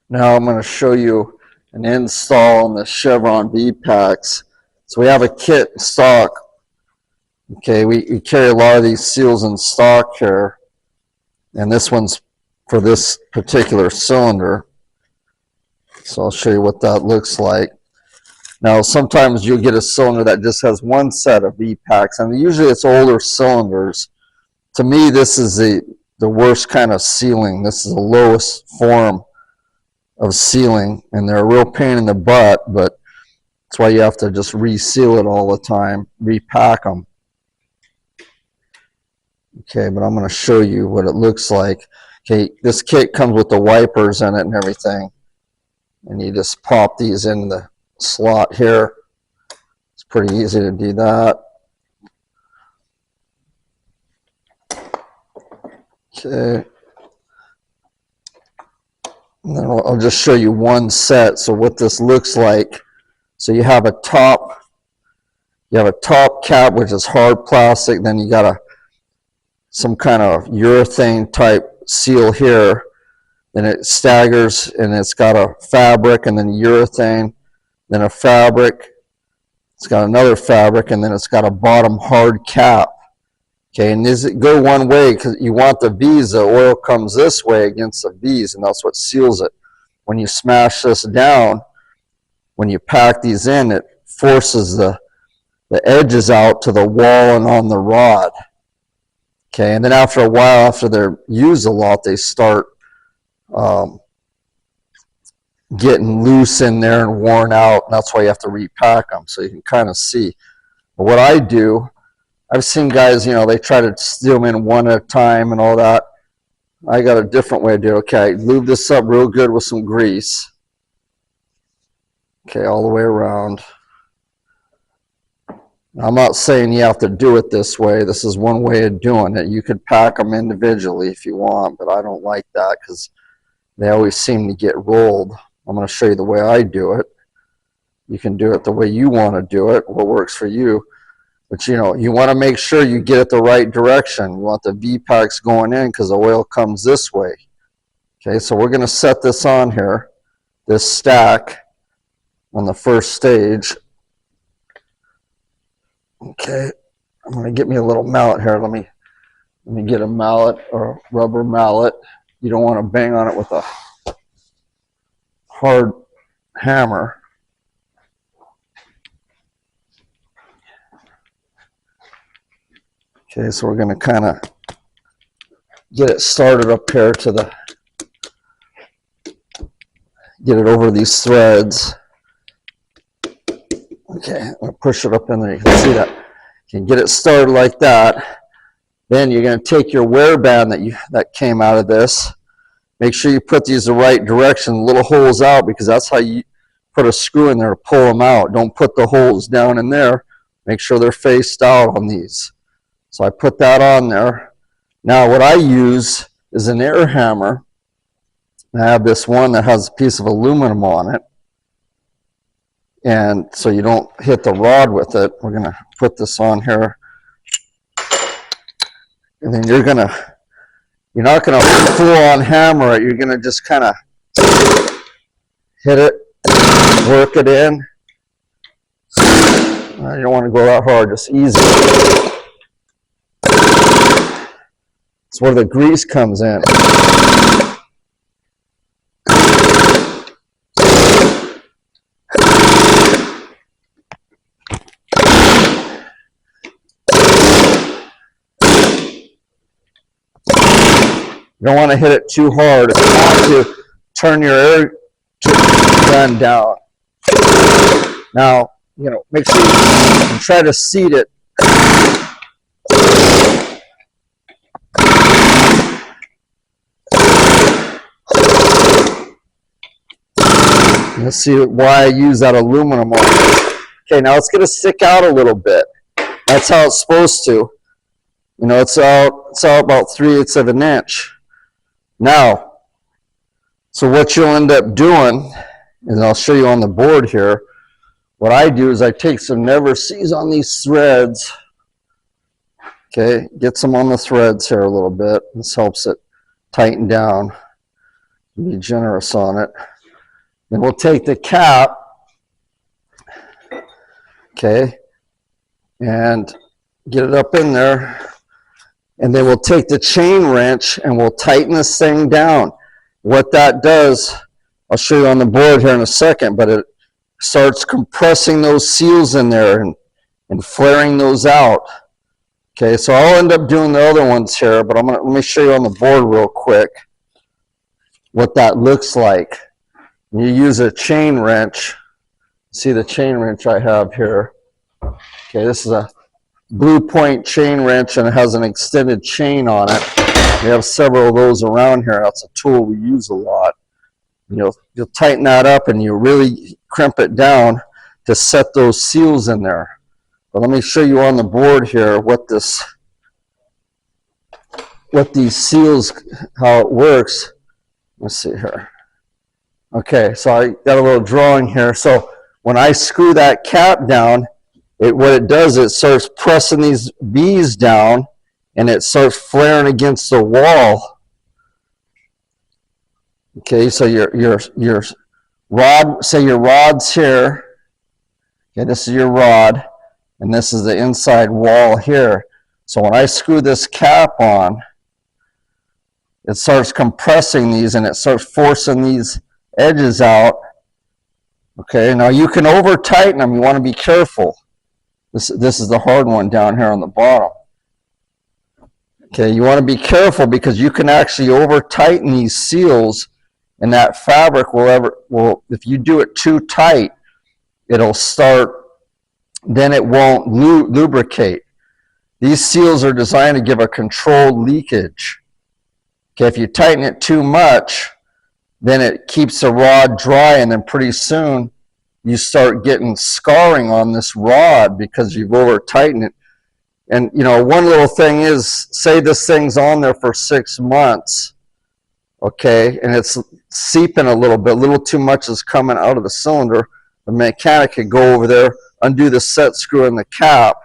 Now I'm going to show you an install on the Chevron V-Packs. So we have a kit in stock. Okay, we carry a lot of these seals in stock here. And this one's for this particular cylinder. So I'll show you what that looks like. Now sometimes you'll get a cylinder that just has one set of V-Packs, and usually it's older cylinders. To me, this is the worst kind of sealing. This is the lowest form of sealing, and they're a real pain in the butt, but that's why you have to just reseal it all the time, repack them. Okay, but I'm going to show you what it looks like. Okay, this kit comes with the wipers in it and everything, and you just pop these in the slot here. It's pretty easy to do that. Okay, and then I'll just show you one set. So what this looks like. So you have a top cap, which is hard plastic. Then you got some kind of urethane type seal here. Then it staggers, and it's got a fabric, and then urethane, then a fabric. It's got another fabric, and then it's got a bottom hard cap. Okay, and these go one way because you want the V's. The oil comes this way against the V's, and that's what seals it. When you smash this down, when you pack these in, it forces the edges out to the wall and on the rod. Okay, and then after a while, after they're used a lot, they start getting loose in there and worn out, and that's why you have to repack them, so you can kind of see. But what I do, I've seen guys, they try to seal them in one at a time and all that. I got a different way to do it. Okay, I lube this up real good with some grease. Okay, all the way around. I'm not saying you have to do it this way. This is one way of doing it. You could pack them individually if you want, but I don't like that because they always seem to get rolled. I'm going to show you the way I do it. You can do it the way you want to do it, what works for you. But you want to make sure you get it the right direction. You want the V-Packs going in because the oil comes this way. Okay, so we're going to set this on here, this stack on the first stage. Okay, I'm going to get me a little mallet here. Let me get a mallet or a rubber mallet. You don't want to bang on it with a hard hammer. Okay, so we're going to kind of get it started up here get it over these threads. Okay, I'm going to push it up in there. You can see that. You can get it started like that. Then you're going to take your wear band that came out of this. Make sure you put these the right direction, little holes out, because that's how you put a screw in there to pull them out. Don't put the holes down in there. Make sure they're faced out on these. So I put that on there. Now what I use is an air hammer. I have this one that has a piece of aluminum on it. And so you don't hit the rod with it. We're going to put this on here. And then you're not going to full on hammer it. You're going to just kind of hit it, work it in. You don't want to go that hard, just easy. That's where the grease comes in. You don't want to hit it too hard. If you want to, turn your air gun down. Now, make sure you try to seat it. You'll see why I use that aluminum on it. Okay, now it's going to stick out a little bit. That's how it's supposed to. It's out about 3/8 of an inch. Now, so what you'll end up doing, and I'll show you on the board here, what I do is I take some Never Sees on these threads. Okay, get some on the threads here a little bit. This helps it tighten down. Be generous on it. Then we'll take the cap, okay, and get it up in there. And then we'll take the chain wrench and we'll tighten this thing down. What that does, I'll show you on the board here in a second, but it starts compressing those seals in there and flaring those out. Okay, so I'll end up doing the other ones here, but let me show you on the board real quick what that looks like. You use a chain wrench. See the chain wrench I have here. Okay, this is a Blue Point chain wrench and it has an extended chain on it. We have several of those around here. That's a tool we use a lot. You'll tighten that up and you really crimp it down to set those seals in there. But let me show you on the board here what these seals, how it works. Let's see here. Okay, so I got a little drawing here. So when I screw that cap down, what it does, it starts pressing these B's down and it starts flaring against the wall. Okay, so your rod, say your rod's here. Okay, this is your rod, and this is the inside wall here. So when I screw this cap on, it starts compressing these and it starts forcing these edges out. Okay, now you can over tighten them. You want to be careful. This is the hard one down here on the bottom. Okay, you want to be careful because you can actually over tighten these seals, and that fabric will if you do it too tight, it'll start, then it won't lubricate. These seals are designed to give a controlled leakage. Okay, if you tighten it too much, then it keeps the rod dry, and then pretty soon you start getting scarring on this rod because you've over tightened it. And one little thing is, say this thing's on there for 6 months, okay, and it's seeping a little too much is coming out of the cylinder. The mechanic could go over there, undo the set screw in the cap,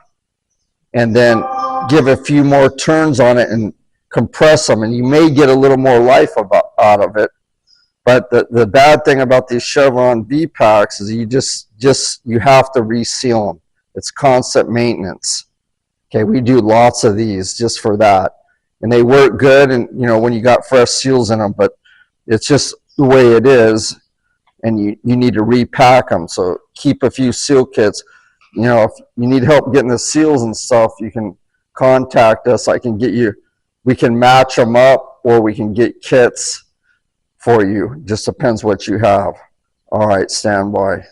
and then give a few more turns on it and compress them, and you may get a little more life out of it. But the bad thing about these Chevron V-Packs is you have to reseal them. It's constant maintenance. Okay, we do lots of these just for that. And they work good, and when you got fresh seals in them, but it's just the way it is, and you need to repack them. So keep a few seal kits. If you need help getting the seals and stuff, you can contact us. We can match them up, or we can get kits for you. Just depends what you have. All right, stand by.